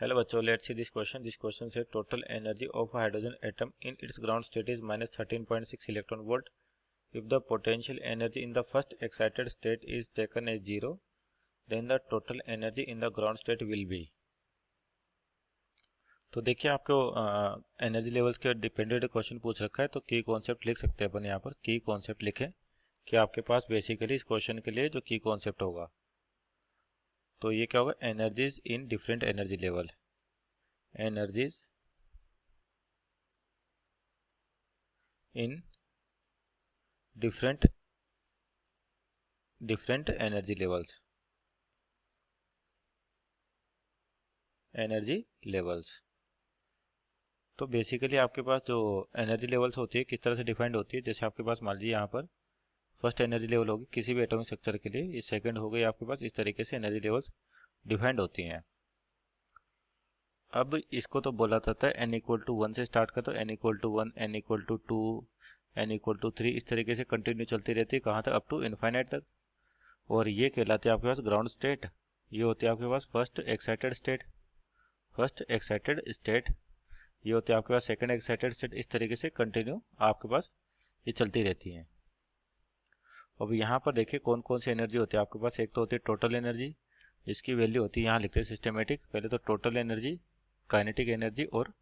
Hello बच्चों, let's see this question. This question says total energy of hydrogen atom in its ground state is -13.6 electron volt. If the potential energy in the first excited state is taken as 0, then the total energy in the ground state will be. तो देखिए, आपको energy levels के dependent question पूछ रखा है, तो की concept लिख सकते हैं अपन यहाँ पर. की कॉन्सेप्ट लिखें कि आपके पास बेसिकली इस क्वेश्चन के लिए जो की कॉन्सेप्ट होगा, तो ये क्या होगा, energies in different energy level. Energies in different energy levels. तो बेसिकली आपके पास जो एनर्जी लेवल्स होती है किस तरह से डिफाइंड होती है. जैसे आपके पास मान लीजिए यहाँ पर फर्स्ट एनर्जी लेवल होगी किसी भी एटॉमिक स्ट्रक्चर के लिए, इस सेकंड हो गई आपके पास. इस तरीके से एनर्जी लेवल्स डिफाइंड होती हैं. अब इसको तो बोला जाता है n इक्वल टू 1 से स्टार्ट कर, तो n equal to 1, n equal to 2, n equal to 3, इस तरीके से कंटिन्यू चलती रहती है. कहाँ तक? अप टू इनफाइनाइट तक. और ये कहलाते हैं आपके पास ग्राउंड स्टेट. ये होती है आपके पास फर्स्ट एक्साइटेड स्टेट. ये होती है आपके पास सेकंड एक्साइटेड स्टेट. इस तरीके से कंटिन्यू आपके पास ये चलती रहती हैं. अब यहाँ पर देखिए कौन कौन सी एनर्जी होती है आपके पास. एक तो होती है टोटल एनर्जी, जिसकी वैल्यू होती है, यहाँ लिखते हैं सिस्टमेटिक. पहले तो टोटल एनर्जी, काइनेटिक एनर्जी और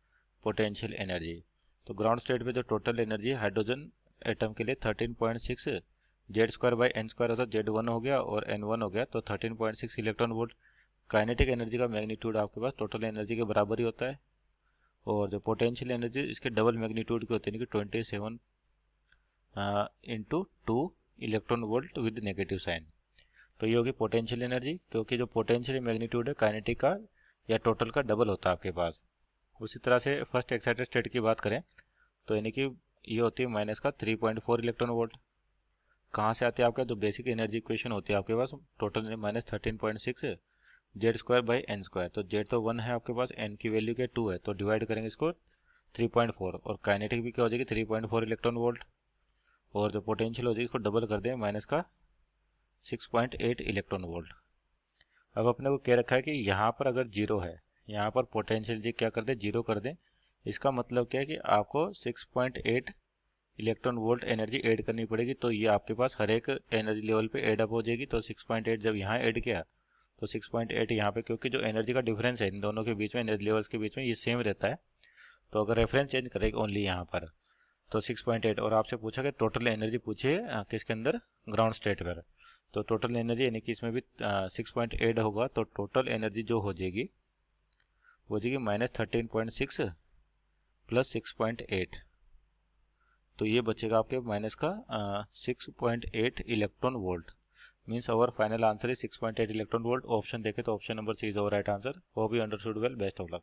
पोटेंशियल एनर्जी. तो ग्राउंड स्टेट पे जो टोटल एनर्जी है हाइड्रोजन एटम के लिए 13.6 Z square by N square होता है. Z1 हो गया और N1 हो गया, तो 13.6 इलेक्ट्रॉन वोल्ट. काइनेटिक एनर्जी का मैग्नीट्यूड आपके पास टोटल एनर्जी के बराबर ही होता है. और जो पोटेंशियल एनर्जी इसके डबल मैग्नीट्यूड की होती है, 27 into 2 electron volt with negative sign. तो ये होगी पोटेंशियल एनर्जी, क्योंकि जो पोटेंशियल मैग्नीट्यूड है काइनेटिक का या टोटल का डबल होता है आपके पास. उसी तरह से फर्स्ट एक्साइटेड स्टेट की बात करें तो यानी कि ये होती है माइनस का 3.4 इलेक्ट्रॉन वोल्ट. कहाँ से आती है आपका? जो बेसिक एनर्जी इक्वेशन होती है आपके पास, total -13.6 Z square by N square. तो जेड तो 1 है आपके पास, एन की वैल्यू क्या 2 है, तो डिवाइड करेंगे इसको 3.4. और काइनेटिक भी क्या हो जाएगी 3.4 इलेक्ट्रॉन वोल्ट. और जो पोटेंशियल हो जाएगी इसको डबल कर दें, माइनस का 6.8 इलेक्ट्रॉन वोल्ट. अब अपने को कह रखा है कि यहाँ पर अगर जीरो है, यहाँ पर पोटेंशियल जी क्या कर दें, जीरो कर दें. इसका मतलब क्या है कि आपको 6.8 इलेक्ट्रॉन वोल्ट एनर्जी ऐड करनी पड़ेगी. तो ये आपके पास हर एक एनर्जी लेवल पे ऐड अप हो जाएगी. तो 6.8 जब यहाँ ऐड किया तो 6.8 यहाँ पे, क्योंकि जो एनर्जी का डिफरेंस है इन दोनों के बीच में, एनर्जी लेवल्स के बीच में, ये सेम रहता है. तो अगर रेफरेंस चेंज करेंगे ओनली यहाँ पर तो 6.8. और आपसे पूछा कि टोटल एनर्जी पूछिए किसके अंदर, ग्राउंड स्टेट पर. तो टोटल एनर्जी यानी कि इसमें भी 6.8 होगा, तो टोटल एनर्जी जो हो जाएगी वो हो जाएगी -13.6 प्लस 6.8. तो ये बचेगा आपके माइनस का 6.8 electron volt. Means our final answer is 6.8 electron volt. Option देखे तो option number C is our right answer. Hope you understood well. Best of luck.